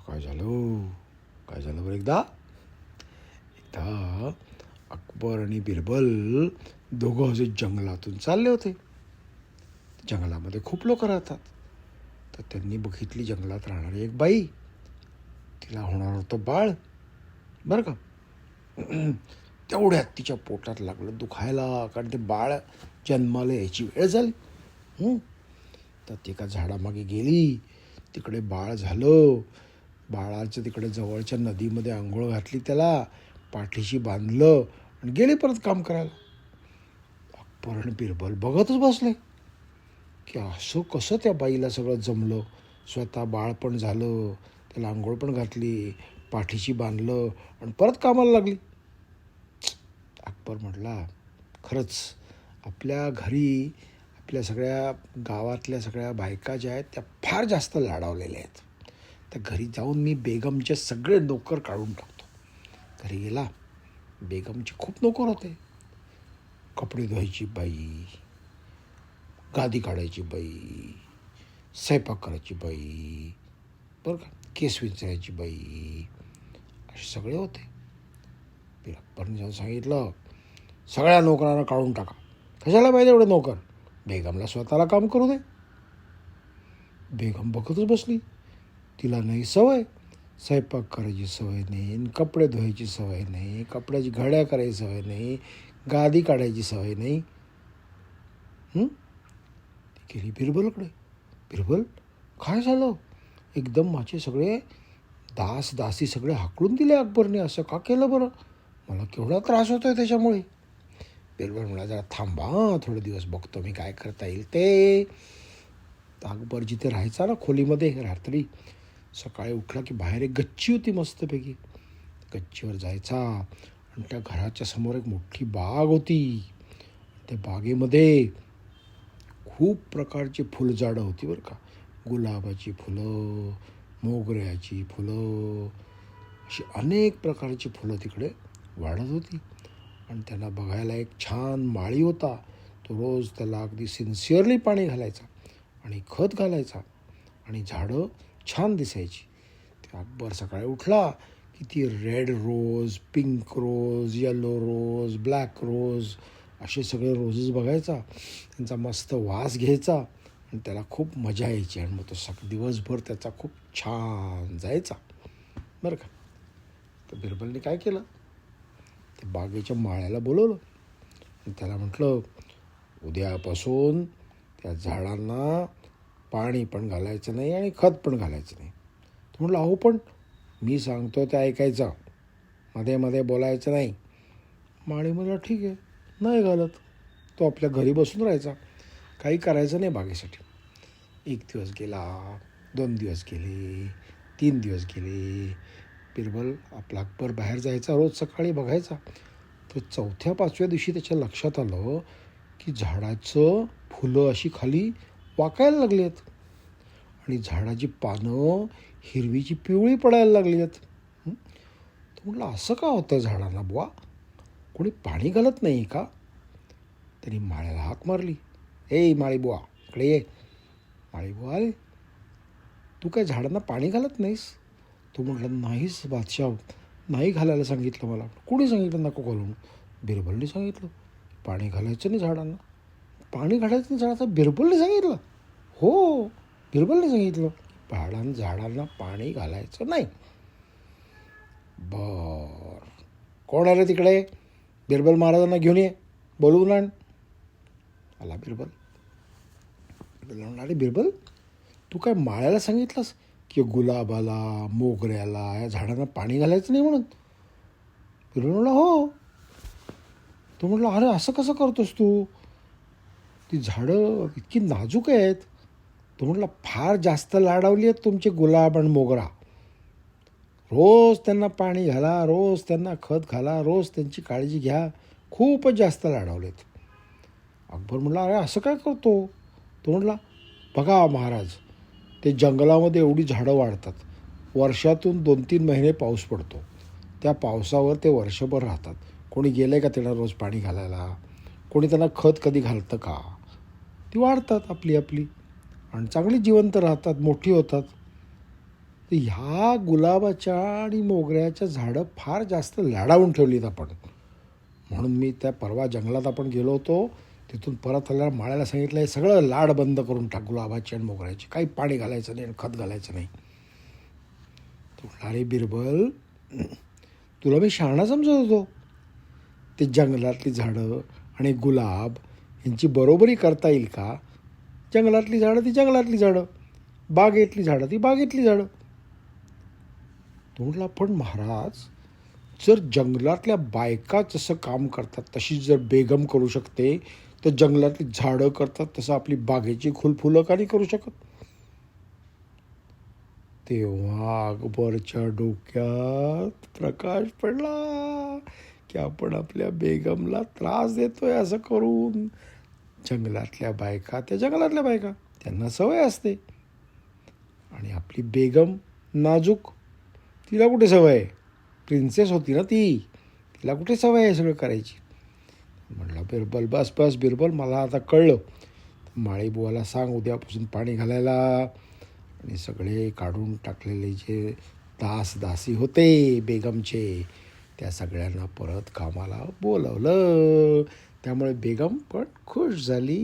काय झालं काय झालं बरं एकदा एकदा अकबर आणि बिरबल दोघं असे जंगलातून चालले होते. जंगलामध्ये खूप लोक राहतात. तर त्यांनी बघितली जंगलात राहणारी एक बाई. तिला होणार होतं बाळ बरं का. तेवढ्यात तिच्या पोटात लागलं दुखायला, कारण ते बाळ जन्माला यायची वेळ झाली. तर ती एका झाडामागे गेली. तिकडे बाळ झालं. बाळाच्या तिकडे जवळच्या नदीमध्ये आंघोळ घातली, त्याला पाठीशी बांधलं आणि गेले परत काम करायला. अकबर आणि बिरबल बघतच बसले की असं कसं त्या बाईला सगळं जमलं. स्वतः बाळ पण झालं, त्याला आंघोळ पण घातली, पाठीशी बांधलं आणि परत कामाला लागली. अकबर म्हटला, खरंच आपल्या घरी आपल्या सगळ्या गावातल्या सगळ्या बायका ज्या आहेत त्या फार जास्त लाडावलेल्या आहेत. तर घरी जाऊन मी बेगमचे सगळे नोकर काढून टाकतो. घरी गेला. बेगमचे खूप नोकर होते. कपडे धुवायची बाई, गादी काढायची बाई, स्वयंपाक करायची बाई, बरं का, केस विंचरायची बाई, असे सगळे होते. अकबरने जाऊन सांगितलं, सगळ्या नोकरांना काढून टाका. कशाला पाहिजे एवढे नोकर, बेगमला स्वतःला काम करू दे. बेगम बघतच बसली. तिला नाही सवय, स्वयंपाक करायची सवय नाही, कपडे धुवायची सवय नाही, कपड्याची घड्या करायची सवय नाही, गादी काढायची सवय नाही. ती गेली बिरबलकडे. बिरबल, काय झालं? एकदम माझे सगळे दास दासी सगळे हाकलून दिले अकबरने. असं का केलं बरं? मला केवढा त्रास होतोय त्याच्यामुळे. बिरबल म्हणला, जरा थांबा, थोडे दिवस बघतो मी काय करता येईल ते. अकबर जिथे राहायचा ना खोलीमध्ये, रात्री सकाळी उठला की बाहेर एक गच्ची होती मस्तपैकी. गच्चीवर जायचा आणि त्या घराच्या समोर एक मोठी बाग होती. त्या बागेमध्ये खूप प्रकारची फुलझाडं होती बरं का. गुलाबाची फुलं, मोगऱ्याची फुलं, अशी अनेक प्रकारची फुलं तिकडे वाढत होती. आणि त्यांना बघायला एक छान माळी होता. तो रोज त्याला अगदी सिन्सिअरली पाणी घालायचा आणि खत घालायचा आणि झाडं छान दिसायची. ते अकबर सकाळी उठला की ती red rose, pink rose, yellow रोज, ब्लॅक रोज असे सगळे रोजेस बघायचा. त्यांचा मस्त वास घ्यायचा आणि त्याला खूप मजा यायची. आणि मग तो दिवसभर त्याचा खूप छान जायचा बरं का. तर बिरबलने काय केलं, ते बागेच्या माळ्याला बोलवलं आणि त्याला म्हटलं, उद्यापासून त्या झाडांना पाणी पण घालायचं नाही आणि खत पण घालायचं नाही. तो म्हटलं, अहो पण मी सांगतो ते ऐकायचं, मध्ये मध्ये बोलायचं नाही. माळी मला ठीक आहे, नाही घालत. तो आपल्या घरी बसून राहायचा, काही करायचं नाही बागेसाठी. 1 दिवस गेला, 2 दिवस गेले, 3 दिवस गेले. बिरबल आपला अकबर बाहेर जायचा रोज सकाळी बघायचा. तर 4थ्या-5व्या दिवशी त्याच्या लक्षात आलं की झाडाचं फुलं अशी खाली वाकायला लागली आहेत आणि झाडाची पानं हिरवीची पिवळी पडायला लागली आहेत. तो म्हटलं, असं का होतं झाडांना बुवा, कोणी पाणी घालत नाही का? त्यांनी माळ्याला हाक मारली, ए माळी बुवा इकडे ये. माळी बुवा आले, तू काय झाडांना पाणी घालत नाहीस? तो म्हटलं, नाहीच बादशाह, नाही घालायला सांगितलं मला. कुणी सांगितलं नको घालून? बिरबलने सांगितलं, पाणी घालायचं नाही झाडांना. पाणी घालायचं नाही झाडाचं? बिरबलने सांगितलं? हो, बिरबलने सांगितलं, झाडांना पाणी घालायचं नाही. बर, कोण आलं तिकडे? बिरबल महाराजांना घेऊन ये, बोलवून आण. आला बिरबल. बिरबल म्हणला, अरे बिरबल, तू काय माळ्याला सांगितलंस की गुलाबाला, मोगऱ्याला, या झाडांना पाणी घालायचं नाही म्हणून? बिरबल म्हणला, हो. तो म्हटलं, अरे असं कसं करतोस तू, ती झाडं इतकी नाजूक आहेत. तो म्हटला, फार जास्त लाडावली आहेत तुमचे गुलाब आणि मोगरा. रोज त्यांना पाणी घाला, रोज त्यांना खत घाला, रोज त्यांची काळजी घ्या, खूपच जास्त लाडावलेत. अकबर म्हटला, अरे असं काय करतो? तो म्हटला, बघा महाराज, ते जंगलामध्ये एवढी झाडं वाढतात, वर्षातून 2-3 महिने पाऊस पडतो, त्या पावसावर ते वर्षभर राहतात. कोणी गेलं आहे का त्यांना रोज पाणी घालायला? कोणी त्यांना खत कधी घालतं का? ती वाढतात आपली आपली आणि चांगली जिवंत राहतात, मोठी होतात. तर ह्या गुलाबाच्या आणि मोगऱ्याच्या झाडं फार जास्त लाडावून ठेवलीत आपण. म्हणून मी त्या परवा जंगलात आपण गेलो होतो, तिथून परत आल्यावर माळ्याला सांगितलं, हे सगळं लाड बंद करून टाक गुलाबाची आणि मोगऱ्याची, काही पाणी घालायचं नाही आणि खत घालायचं नाही. तो म्हणाला, अरे बिरबल, तुला मी शहाणा समजत होतो. ते जंगलातली झाडं आणि गुलाब यांची बरोबरी करता येईल का? जंगलातली झाडं ती जंगलातली झाडं, बागेतली झाडं ती बागेतली झाडं. तो म्हटला, पण महाराज, जर जंगलातल्या बायका जसं काम करतात तशी जर बेगम करू शकते, तर जंगलातली झाडं करतात तसं आपली बागेची फुलं का नाही करू शकत? तेव्हा अकबरच्या डोक्यात प्रकाश पडला की आपण आपल्या बेगमला त्रास देतोय असं करून. जंगलातल्या बायका त्या जंगलातल्या बायका, त्यांना सवय असते. आणि आपली बेगम नाजूक, तिला कुठे सवय आहे? प्रिन्सेस होती ना ती, तिला कुठे सवय आहे सगळं करायची. म्हटलं, बिरबल बस बस बिरबल, मला आता कळलं. माळीबुवाला सांग उद्यापासून पाणी घालायला. आणि सगळे काढून टाकलेले जे दासी होते बेगमचे, त्या सगळ्यांना परत कामाला बोलवलं. त्यामुळे बेगम पण खुश झाली.